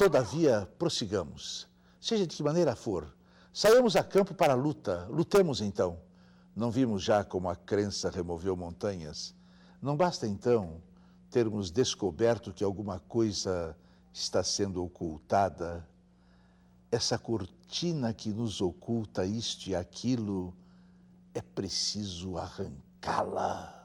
Todavia, prossigamos. Seja de que maneira for, saiamos a campo para a luta. Lutemos então. Não vimos já como a crença removeu montanhas? Não basta então termos descoberto que alguma coisa está sendo ocultada? Essa cortina que nos oculta isto e aquilo, é preciso arrancá-la.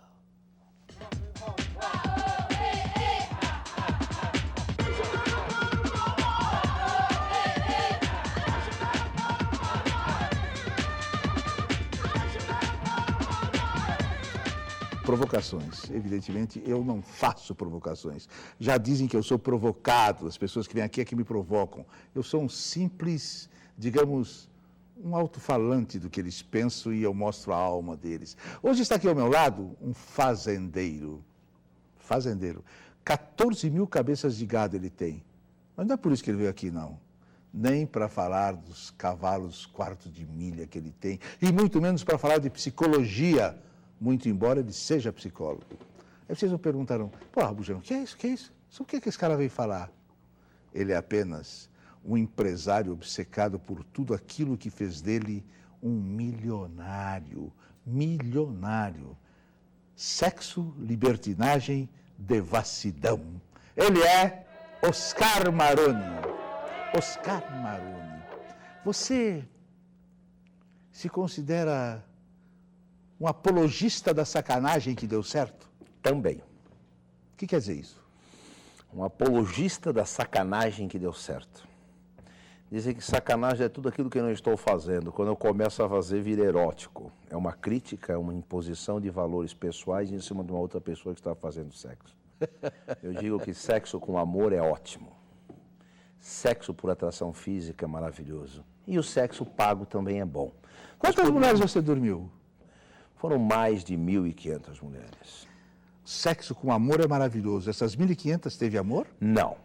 Provocações. Evidentemente, eu não faço provocações. Já dizem que eu sou provocado, as pessoas que vêm aqui é que me provocam. Eu sou um simples, digamos, um alto-falante do que eles pensam e eu mostro a alma deles. Hoje está aqui ao meu lado um fazendeiro. 14 mil cabeças de gado ele tem. Mas não é por isso que ele veio aqui, não. Nem para falar dos cavalos quarto de milha que ele tem, e muito menos para falar de psicologia, muito embora ele seja psicólogo. Aí vocês me perguntaram, pô, Rabujão, o que é isso? Sobre o que esse cara veio falar? Ele é apenas um empresário obcecado por tudo aquilo que fez dele um milionário. Sexo, libertinagem, devassidão. Ele é Oscar Maroni. Você se considera um apologista da sacanagem que deu certo? Também. O que quer dizer isso? Um apologista da sacanagem que deu certo. Dizem que sacanagem é tudo aquilo que eu não estou fazendo. Quando eu começo a fazer, vira erótico. É uma crítica, é uma imposição de valores pessoais em cima de uma outra pessoa que está fazendo sexo. Eu digo que sexo com amor é ótimo. Sexo por atração física é maravilhoso. E o sexo pago também é bom. Quantas mulheres você dormiu? Foram mais de 1.500 mulheres. Sexo com amor é maravilhoso. Essas 1.500 teve amor? Não.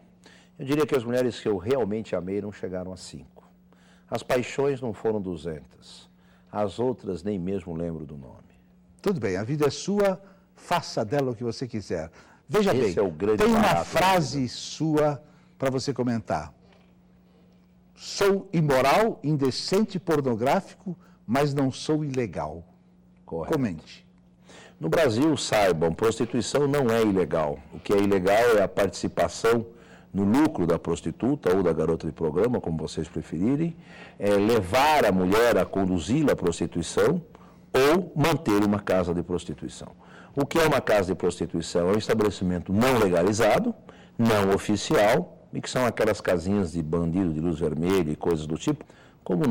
Eu diria que as mulheres que eu realmente amei não chegaram a 5. As paixões não foram 200. As outras nem mesmo lembro do nome. Tudo bem, a vida é sua, faça dela o que você quiser. Veja bem, é o grande tem uma barato frase sua para você comentar. Sou imoral, indecente, pornográfico, mas não sou ilegal. Correto. Comente. No Brasil, saibam, prostituição não é ilegal. O que é ilegal é a participação no lucro da prostituta ou da garota de programa, como vocês preferirem, é levar a mulher a conduzi-la à prostituição ou manter uma casa de prostituição. O que é uma casa de prostituição? É um estabelecimento não legalizado, não oficial, e que são aquelas casinhas de bandido de luz vermelha e coisas do tipo. Como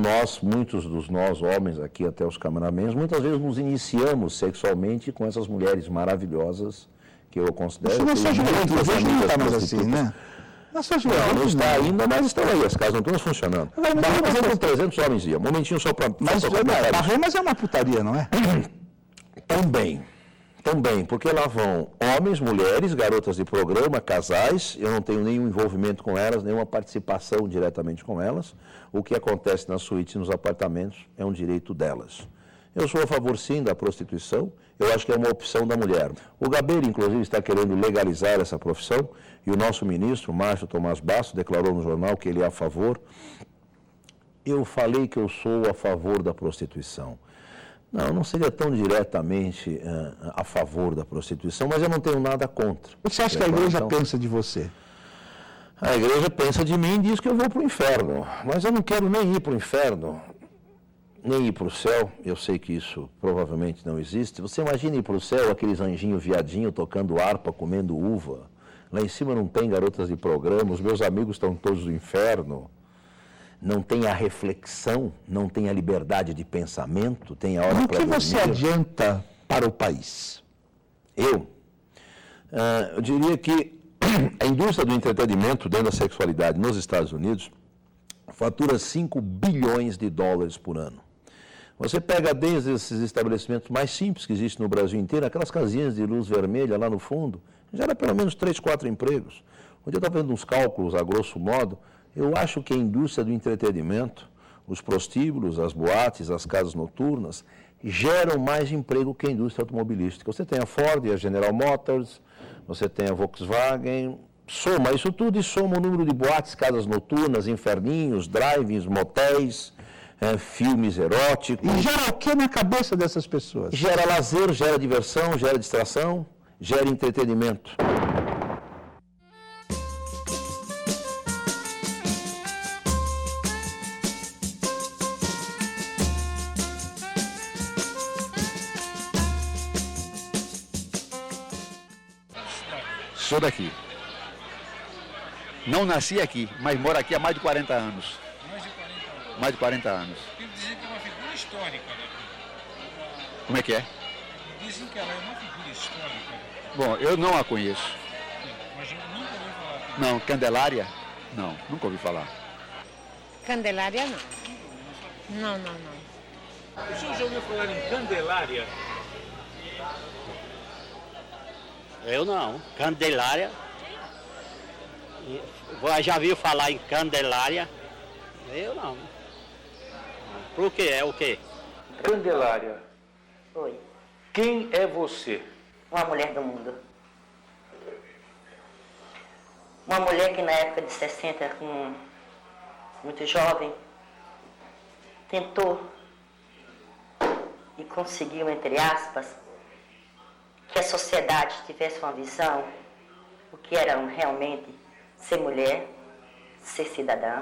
muitos dos nós, homens aqui, até os cameramans, muitas vezes nos iniciamos sexualmente com essas mulheres maravilhosas que eu considero... Isso na sua juventude, hoje não está mais assim, né? Na sua juventude. Não está ainda, mas estão aí, as casas não estão funcionando. Mas com 300 homens ia. Um momentinho só para... Mas é uma putaria, não é? Também, porque lá vão homens, mulheres, garotas de programa, casais, eu não tenho nenhum envolvimento com elas, nenhuma participação diretamente com elas. O que acontece nas suítes e nos apartamentos é um direito delas. Eu sou a favor, sim, da prostituição, eu acho que é uma opção da mulher. O Gabeira, inclusive, está querendo legalizar essa profissão, e o nosso ministro, Márcio Tomás Basso, declarou no jornal que ele é a favor. Eu falei que eu sou a favor da prostituição. Não seria tão diretamente a favor da prostituição, mas eu não tenho nada contra. O que você acha que a igreja pensa de você? A igreja pensa de mim e diz que eu vou para o inferno, mas eu não quero nem ir para o inferno, nem ir para o céu. Eu sei que isso provavelmente não existe. Você imagina ir para o céu, aqueles anjinhos viadinhos tocando harpa, comendo uva. Lá em cima não tem garotas de programa, os meus amigos estão todos no inferno. Não tem a reflexão, não tem a liberdade de pensamento, tem a hora para dormir. O que você adianta para o país? Eu diria que a indústria do entretenimento dentro da sexualidade nos Estados Unidos fatura 5 bilhões de dólares por ano. Você pega desde esses estabelecimentos mais simples que existem no Brasil inteiro, aquelas casinhas de luz vermelha lá no fundo, gera pelo menos 3, 4 empregos. Onde eu estava fazendo uns cálculos, a grosso modo, eu acho que a indústria do entretenimento, os prostíbulos, as boates, as casas noturnas, geram mais emprego que a indústria automobilística. Você tem a Ford, a General Motors, você tem a Volkswagen, Soma isso tudo e soma o número de boates, casas noturnas, inferninhos, drive-ins, motéis, filmes eróticos. E gera o que na cabeça dessas pessoas? Gera lazer, gera diversão, gera distração, gera entretenimento. Sou daqui. Não nasci aqui, mas moro aqui há mais de 40 anos. Mais de 40 anos. Mais de 40 anos. Eles dizem que é uma figura histórica, né? Como é que é? Dizem que ela é uma figura histórica. Né? Bom, eu não a conheço. Mas eu nunca ouvi falar aqui. Não, Candelária? Não, nunca ouvi falar. Candelária não. Não. O senhor já ouviu falar em Candelária? Eu não. Candelária. Já viu falar em Candelária? Eu não. Por quê? É o quê? Candelária, Oi, quem é você? uma mulher do mundo. Uma mulher que na época de 60, muito jovem, tentou e conseguiu, entre aspas, que a sociedade tivesse uma visão o que era realmente ser mulher, ser cidadã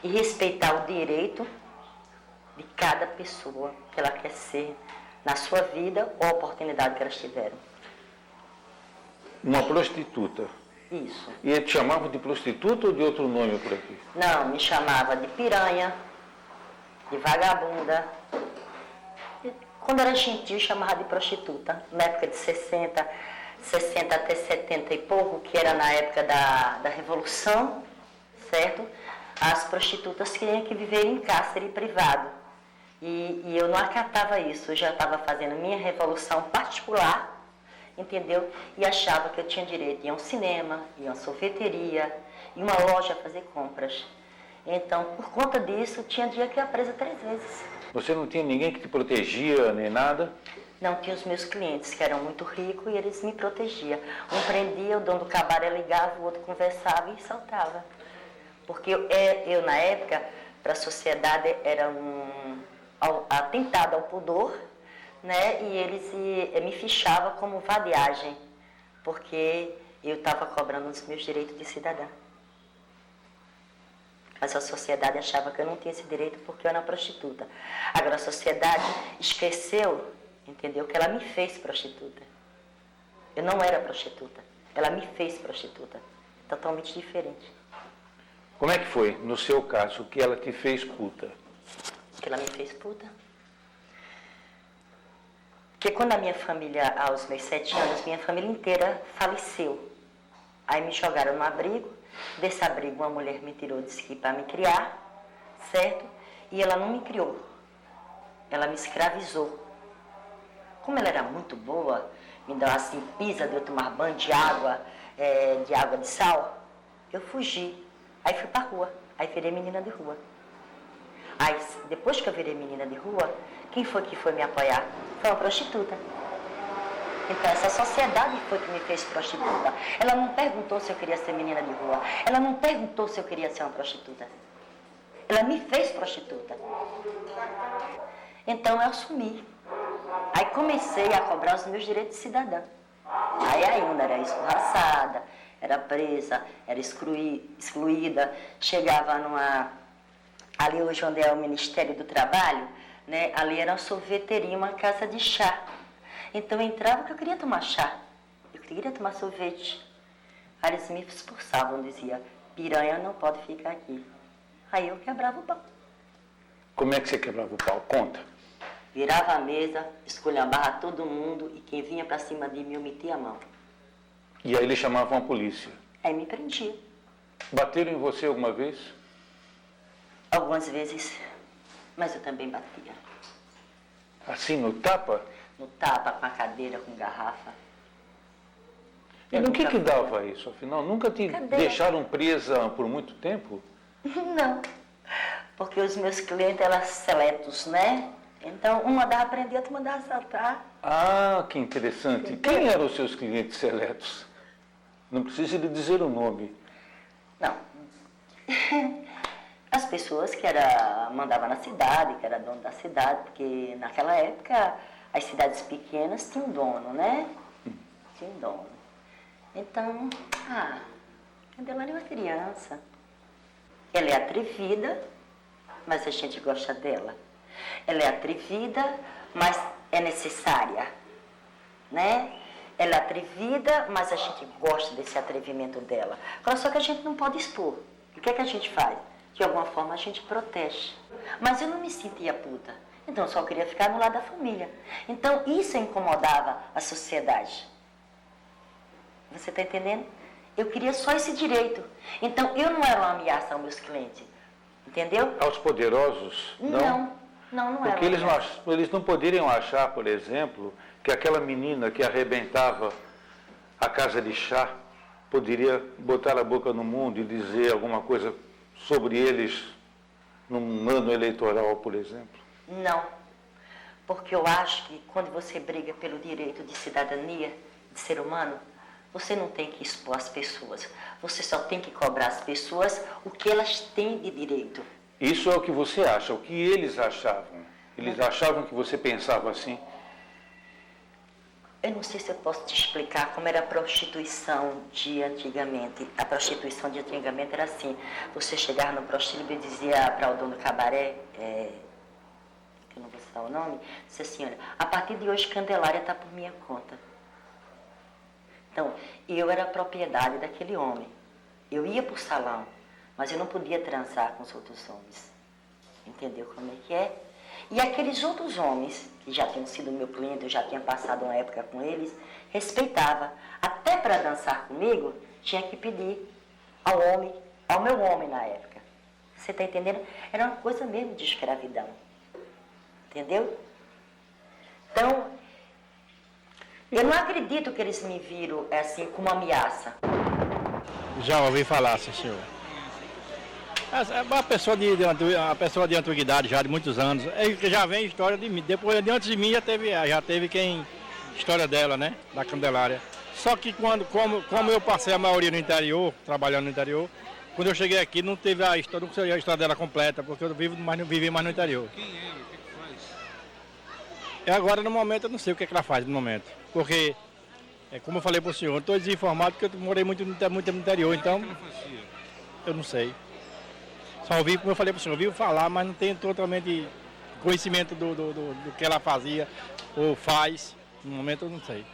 e respeitar o direito de cada pessoa que ela quer ser na sua vida ou a oportunidade que elas tiveram. Uma prostituta. Isso. E ele te chamava de prostituta ou de outro nome por aqui? Não, me chamava de piranha, de vagabunda. E quando era gentil, chamava de prostituta. Na época de 60 até 70 e pouco, que era na época da Revolução, certo? As prostitutas tinham que viver em cárcere privado. E eu não acatava isso, eu já estava fazendo minha revolução particular, entendeu? E achava que eu tinha direito de ir a um cinema, ir a uma sorveteria, ir a uma loja fazer compras. Então, por conta disso, tinha dia que eu ia presa 3 vezes. Você não tinha ninguém que te protegia nem nada? Não, tinha os meus clientes que eram muito ricos e eles me protegiam. Um prendia, o dono do cabaré ligava, o outro conversava e soltava. Porque eu na época, para a sociedade, era um atentado ao pudor, né? E eles me fichavam como vadiagem, porque eu estava cobrando os meus direitos de cidadã. Mas a sociedade achava que eu não tinha esse direito porque eu era prostituta. Agora a sociedade esqueceu, entendeu, que ela me fez prostituta. Eu não era prostituta, ela me fez prostituta. Totalmente diferente. Como é que foi, no seu caso, que ela te fez puta? Que ela me fez puta? Porque quando a minha família, aos meus 7 anos, minha família inteira faleceu. Aí me jogaram no abrigo. Desse abrigo uma mulher me tirou, disse que para me criar, certo? E ela não me criou. Ela me escravizou. Como ela era muito boa, me deu assim, pisa de eu tomar banho de água de sal, eu fugi. Aí fui pra rua, aí virei menina de rua. Aí, depois que eu virei menina de rua, quem foi que foi me apoiar? Foi uma prostituta. Então, essa sociedade foi que me fez prostituta. Ela não perguntou se eu queria ser menina de rua. Ela não perguntou se eu queria ser uma prostituta. Ela me fez prostituta. Então, eu assumi. Aí comecei a cobrar os meus direitos de cidadã. Aí ainda era escorraçada, era presa, era excluída, chegava ali hoje onde é o Ministério do Trabalho, né? Ali era uma sorveteria, uma casa de chá. Então eu entrava porque eu queria tomar chá, eu queria tomar sorvete. Aí eles me expulsavam, dizia, piranha não pode ficar aqui. Aí eu quebrava o pau. Como é que você quebrava o pau? Conta. Virava a mesa, esculhambava todo mundo e quem vinha pra cima de mim eu metia a mão. E aí eles chamavam a polícia. Aí me prendia. Bateram em você alguma vez? Algumas vezes, mas eu também batia. Assim, no tapa? No tapa, com a cadeira, com garrafa. E no que dava isso, afinal? Nunca te Cadeira. deixaram presa por muito tempo? Não, porque os meus clientes eram seletos, né? Então, um mandava prender, outro mandava assaltar. Ah, que interessante. Quem eram os seus clientes seletos? Não precisa lhe dizer o nome. Não. As pessoas que mandavam na cidade, que era dono da cidade, porque naquela época as cidades pequenas tinham dono, né? Tinham dono. Então, Candelária é uma criança. Ela é atrevida, mas a gente gosta dela. Ela é atrevida, mas é necessária, né? Ela é atrevida, mas a gente gosta desse atrevimento dela. Agora, só que a gente não pode expor. O que é que a gente faz? De alguma forma a gente protege. Mas eu não me sentia puta. Então eu só queria ficar no lado da família. Então isso incomodava a sociedade. Você está entendendo? Eu queria só esse direito. Então eu não era uma ameaça aos meus clientes. Entendeu? Aos poderosos? Não era. Porque eles não poderiam achar, por exemplo, que aquela menina que arrebentava a casa de chá poderia botar a boca no mundo e dizer alguma coisa sobre eles num ano eleitoral, por exemplo? Não, porque eu acho que quando você briga pelo direito de cidadania, de ser humano, você não tem que expor as pessoas, você só tem que cobrar as pessoas o que elas têm de direito. Isso é o que você acha, o que eles achavam. Eles achavam que você pensava assim? Eu não sei se eu posso te explicar como era a prostituição de antigamente. A prostituição de antigamente era assim. Você chegava no prostíbulo e dizia para o dono do cabaré, que eu não vou citar o nome, disse assim, olha, a partir de hoje Candelária está por minha conta. Então, eu era a propriedade daquele homem. Eu ia para o salão, mas eu não podia transar com os outros homens. Entendeu como é que é? E aqueles outros homens, que já tinham sido meu cliente, eu já tinha passado uma época com eles, respeitava. Até para dançar comigo, tinha que pedir ao meu homem na época. Você está entendendo? Era uma coisa mesmo de escravidão. Entendeu? Então, eu não acredito que eles me viram assim como ameaça. Já ouvi falar, sim, senhor. Uma pessoa de antiguidade, já de muitos anos, já vem história de mim. Depois, antes de mim, já teve história dela, né? Da Candelária. Só que como eu passei a maioria no interior, trabalhando no interior, quando eu cheguei aqui não teve a história, não sei a história dela completa, porque eu vivi mais no interior. Quem é? O que faz? E agora, no momento, eu não sei o que ela faz no momento. Porque, como eu falei para o senhor, eu estou desinformado porque eu morei muito no interior, então eu não sei. Só ouvi, como eu falei para o senhor, ouvi falar, mas não tenho totalmente conhecimento do que ela fazia ou faz. No momento eu não sei.